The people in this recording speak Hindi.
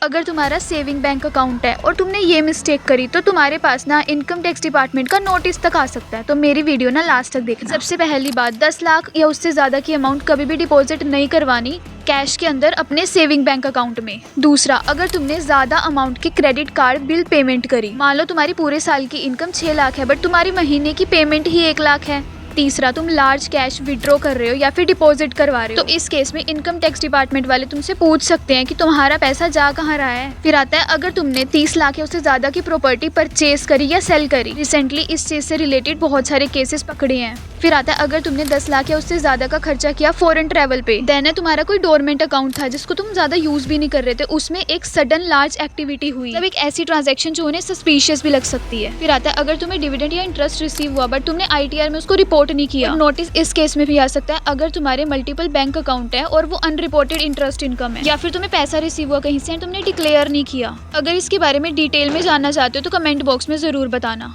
अगर तुम्हारा सेविंग बैंक अकाउंट है और तुमने ये मिस्टेक करी तो तुम्हारे पास ना इनकम टैक्स डिपार्टमेंट का नोटिस तक आ सकता है। तो मेरी वीडियो ना लास्ट तक देखना। सबसे पहली बात, 10 लाख या उससे ज़्यादा की अमाउंट कभी भी डिपॉजिट नहीं करवानी कैश के अंदर अपने सेविंग बैंक अकाउंट में। दूसरा, अगर तुमने ज़्यादा अमाउंट की क्रेडिट कार्ड बिल पेमेंट करी, मान लो तुम्हारी पूरे साल की इनकम 6 लाख है बट तुम्हारी महीने की पेमेंट ही 1 लाख है। तीसरा, तुम लार्ज कैश विड्रॉ कर रहे हो या फिर डिपॉजिट करवा रहे हो, तो इस केस में इनकम टैक्स डिपार्टमेंट वाले तुमसे पूछ सकते हैं कि तुम्हारा पैसा जा कहाँ रहा है। फिर आता है, अगर तुमने 30 लाख या उससे ज्यादा की प्रॉपर्टी परचेज करी या सेल करी। रिसेंटली इस चीज से रिलेटेड बहुत सारे केसेस पकड़े हैं। फिर आता है, अगर तुमने 10 लाख या उससे ज्यादा का खर्चा किया फॉरेन ट्रैवल पे। देन है, तुम्हारा कोई डोरमेंट अकाउंट था जिसको तुम ज्यादा यूज भी नहीं कर रहे थे, उसमें एक सडन लार्ज एक्टिविटी हुई, मतलब एक ऐसी ट्रांजैक्शन जो उन्हें सस्पिशियस भी लग सकती है। फिर आता है, अगर तुम्हें डिविडेंड या इंटरेस्ट रिसीव हुआ बट तुमने ITR में उसको रिपोर्ट नहीं किया। नोटिस इस केस में भी आ सकता है अगर तुम्हारे मल्टीपल बैंक अकाउंट है और वो अनरिपोर्टेड इंटरेस्ट इनकम है, या फिर तुम्हें पैसा रिसीव हुआ कहीं से तुमने डिक्लेयर नहीं किया। अगर इसके बारे में डिटेल में जानना चाहते हो तो कमेंट बॉक्स में जरूर बताना।